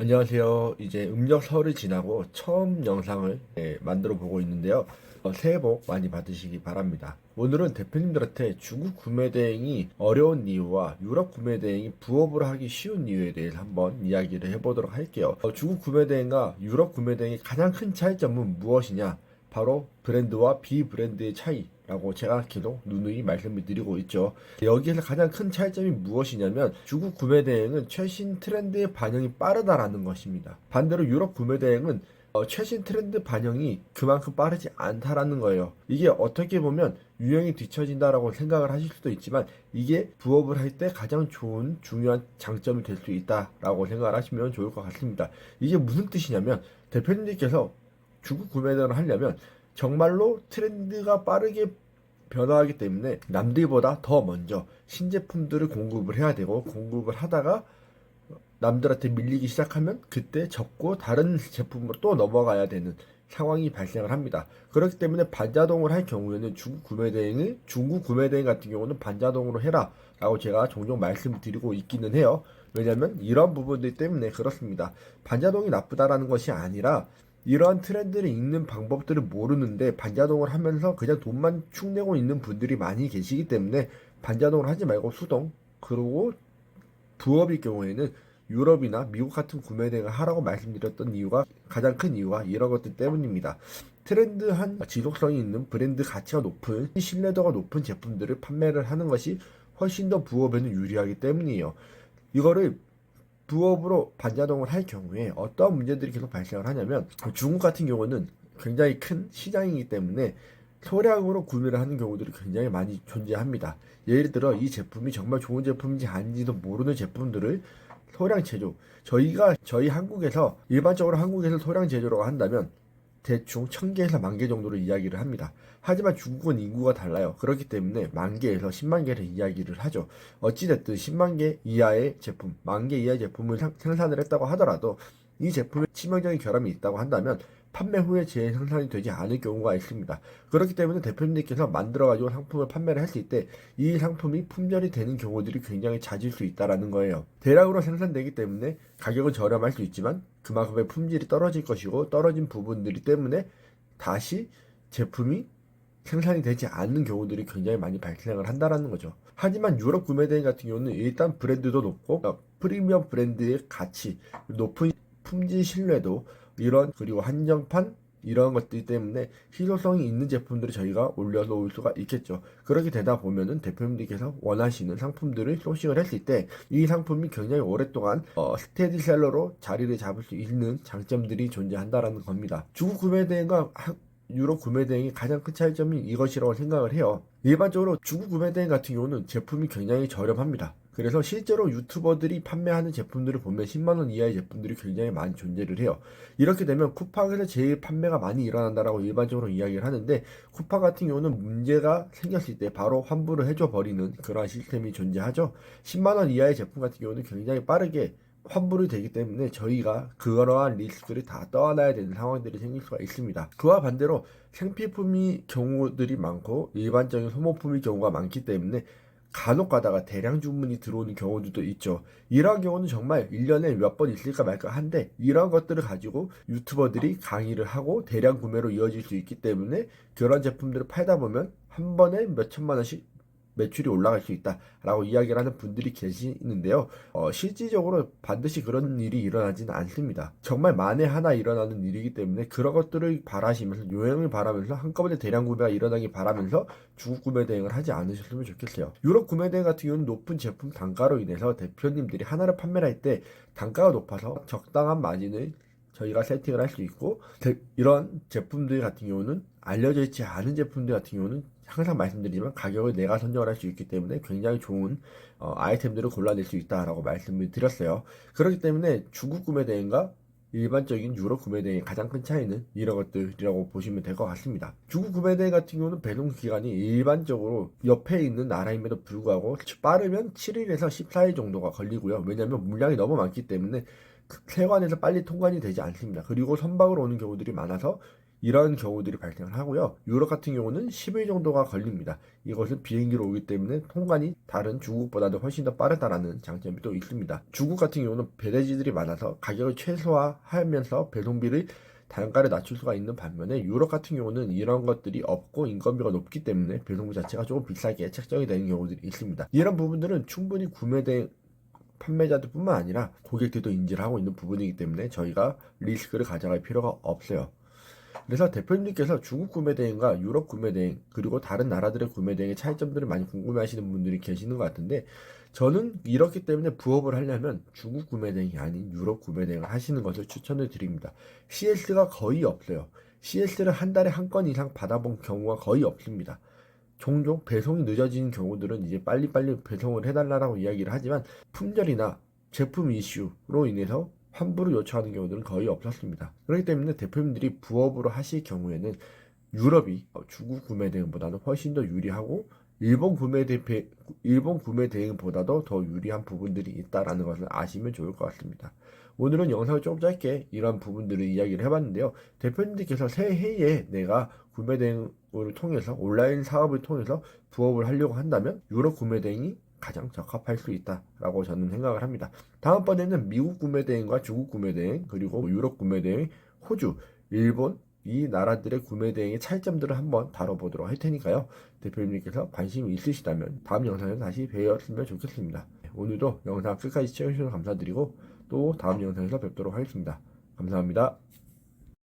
안녕하세요. 이제 음력 설을 지나고 처음 영상을 만들어 보고 있는데요. 새해 복 많이 받으시기 바랍니다. 오늘은 대표님들한테 중국 구매 대행이 어려운 이유와 유럽 구매 대행이 부업을 하기 쉬운 이유에 대해서 한번 이야기를 해보도록 할게요. 중국 구매 대행과 유럽 구매 대행의 가장 큰 차이점은 무엇이냐? 바로 브랜드와 비브랜드의 차이라고 제가 계속 누누이 말씀을 드리고 있죠. 여기에서 가장 큰 차이점이 무엇이냐면 중국 구매 대행은 최신 트렌드의 반영이 빠르다라는 것입니다. 반대로 유럽 구매 대행은 최신 트렌드 반영이 그만큼 빠르지 않다라는 거예요. 이게 어떻게 보면 유행이 뒤처진다라고 생각을 하실 수도 있지만 이게 부업을 할 때 가장 좋은 중요한 장점이 될 수 있다라고 생각을 하시면 좋을 것 같습니다. 이게 무슨 뜻이냐면 대표님께서 중국 구매 대행을 하려면 정말로 트렌드가 빠르게 변화하기 때문에 남들보다 더 먼저 신제품들을 공급을 해야 되고, 공급을 하다가 남들한테 밀리기 시작하면 그때 접고 다른 제품으로 또 넘어가야 되는 상황이 발생을 합니다. 그렇기 때문에 반자동을 할 경우에는 중국 구매 대행 같은 경우는 반자동으로 해라 라고 제가 종종 말씀드리고 있기는 해요. 왜냐면 이런 부분들 때문에 그렇습니다. 반자동이 나쁘다라는 것이 아니라 이러한 트렌드를 읽는 방법들을 모르는데 반자동을 하면서 그냥 돈만 축내고 있는 분들이 많이 계시기 때문에 반자동을 하지 말고 수동, 그리고 부업일 경우에는 유럽이나 미국 같은 구매 대행을 하라고 말씀드렸던 이유가, 가장 큰 이유가 이런 것들 때문입니다. 트렌드한 지속성이 있는 브랜드 가치가 높은, 신뢰도가 높은 제품들을 판매를 하는 것이 훨씬 더 부업에는 유리하기 때문이에요. 이거를 부업으로 반자동을 할 경우에 어떠한 문제들이 계속 발생을 하냐면, 중국 같은 경우는 굉장히 큰 시장이기 때문에 소량으로 구매를 하는 경우들이 굉장히 많이 존재합니다. 예를 들어 이 제품이 정말 좋은 제품인지 아닌지도 모르는 제품들을 소량 제조, 저희 한국에서 일반적으로 한국에서 소량 제조라고 한다면 대충 1000개에서 10,000개 정도를 이야기를 합니다. 하지만 중국은 인구가 달라요. 그렇기 때문에 10,000개에서 100,000 개를 이야기를 하죠. 어찌됐든 100,000 개 이하의 제품, 10,000개 이하의 제품을 생산을 했다고 하더라도 이 제품에 치명적인 결함이 있다고 한다면 판매 후에 재생산이 되지 않을 경우가 있습니다. 그렇기 때문에 대표님들께서 만들어가지고 상품을 판매를 했을 때 이 상품이 품절이 되는 경우들이 굉장히 잦을 수 있다라는 거예요. 대량으로 생산되기 때문에 가격은 저렴할 수 있지만 그만큼의 품질이 떨어질 것이고, 떨어진 부분들이 때문에 다시 제품이 생산이 되지 않는 경우들이 굉장히 많이 발생을 한다라는 거죠. 하지만 유럽 구매 대행 같은 경우는 일단 브랜드도 높고, 프리미엄 브랜드의 가치, 높은 품질 신뢰도, 그리고 한정판 이런 것들 때문에 희소성이 있는 제품들을 저희가 올려놓을 수가 있겠죠. 그렇게 되다 보면은 대표님들께서 원하시는 상품들을 소싱을 했을 때 이 상품이 굉장히 오랫동안 스테디셀러로 자리를 잡을 수 있는 장점들이 존재한다라는 겁니다. 중국 구매 대행과 유럽 구매 대행의 가장 큰 차이점이 이것이라고 생각을 해요. 일반적으로 중국 구매 대행 같은 경우는 제품이 굉장히 저렴합니다. 그래서 실제로 유튜버들이 판매하는 제품들을 보면 10만원 이하의 제품들이 굉장히 많이 존재를 해요. 이렇게 되면 쿠팡에서 제일 판매가 많이 일어난다라고 일반적으로 이야기를 하는데, 쿠팡 같은 경우는 문제가 생겼을 때 바로 환불을 해줘 버리는 그러한 시스템이 존재하죠. 10만원 이하의 제품 같은 경우는 굉장히 빠르게 환불이 되기 때문에 저희가 그러한 리스크를 다 떠안아야 되는 상황들이 생길 수가 있습니다. 그와 반대로 생필품이 경우들이 많고 일반적인 소모품의 경우가 많기 때문에 간혹 가다가 대량 주문이 들어오는 경우들도 있죠. 이러한 경우는 정말 1년에 몇 번 있을까 말까 한데, 이러한 것들을 가지고 유튜버들이 강의를 하고 대량 구매로 이어질 수 있기 때문에 그런 제품들을 팔다 보면 한 번에 몇 천만 원씩 매출이 올라갈 수 있다라고 이야기를 하는 분들이 계시는데요. 실질적으로 반드시 그런 일이 일어나지는 않습니다. 정말 만에 하나 일어나는 일이기 때문에 그런 것들을 바라시면서, 요행을 바라면서, 한꺼번에 대량 구매가 일어나기 바라면서 중국 구매 대행을 하지 않으셨으면 좋겠어요. 유럽 구매 대행 같은 경우는 높은 제품 단가로 인해서 대표님들이 하나를 판매를 할 때 단가가 높아서 적당한 마진을 저희가 세팅을 할 수 있고, 이런 제품들 같은 경우는 알려져 있지 않은 제품들 같은 경우는 항상 말씀드리지만 가격을 내가 선정을 할 수 있기 때문에 굉장히 좋은 아이템들을 골라낼 수 있다라고 말씀을 드렸어요. 그렇기 때문에 중국 구매 대행과 일반적인 유럽 구매 대행의 가장 큰 차이는 이런 것들이라고 보시면 될 것 같습니다. 중국 구매 대행 같은 경우는 배송 기간이 일반적으로 옆에 있는 나라임에도 불구하고 빠르면 7일에서 14일 정도가 걸리고요. 왜냐하면 물량이 너무 많기 때문에 세관에서 빨리 통관이 되지 않습니다. 그리고 선박으로 오는 경우들이 많아서 이런 경우들이 발생을 하고요. 유럽 같은 경우는 10일 정도가 걸립니다. 이것은 비행기로 오기 때문에 통관이 다른 중국보다도 훨씬 더 빠르다라는 장점이 또 있습니다. 중국 같은 경우는 배대지들이 많아서 가격을 최소화하면서 배송비를 단가를 낮출 수가 있는 반면에 유럽 같은 경우는 이런 것들이 없고 인건비가 높기 때문에 배송비 자체가 조금 비싸게 책정이 되는 경우들이 있습니다. 이런 부분들은 충분히 구매된 판매자들뿐만 아니라 고객들도 인지를 하고 있는 부분이기 때문에 저희가 리스크를 가져갈 필요가 없어요. 그래서 대표님께서 중국 구매 대행과 유럽 구매 대행 그리고 다른 나라들의 구매 대행의 차이점들을 많이 궁금해하시는 분들이 계시는 것 같은데 저는 이렇기 때문에 부업을 하려면 중국 구매 대행이 아닌 유럽 구매 대행을 하시는 것을 추천을 드립니다. CS가 거의 없어요. CS를 한 달에 한 건 이상 받아본 경우가 거의 없습니다. 종종 배송이 늦어지는 경우들은 이제 빨리빨리 배송을 해달라고 이야기를 하지만 품절이나 제품 이슈로 인해서 환불을 요청하는 경우들은 거의 없었습니다. 그렇기 때문에 대표님들이 부업으로 하실 경우에는 유럽이 중국 구매 대행보다는 훨씬 더 유리하고 일본 구매 대행보다도 더 유리한 부분들이 있다라는 것을 아시면 좋을 것 같습니다. 오늘은 영상을 좀 짧게 이런 부분들을 이야기를 해봤는데요. 대표님들께서 새해에 내가 구매 대행을 통해서 온라인 사업을 통해서 부업을 하려고 한다면 유럽 구매 대행이 가장 적합할 수 있다라고 저는 생각을 합니다. 다음번에는 미국 구매 대행과 중국 구매 대행 그리고 유럽 구매 대행, 호주, 일본 이 나라들의 구매 대행의 차이점들을 한번 다뤄보도록 할 테니까요. 대표님께서 관심이 있으시다면 다음 영상에서 다시 뵈었으면 좋겠습니다. 오늘도 영상 끝까지 시청해주셔서 감사드리고 또 다음 영상에서 뵙도록 하겠습니다. 감사합니다.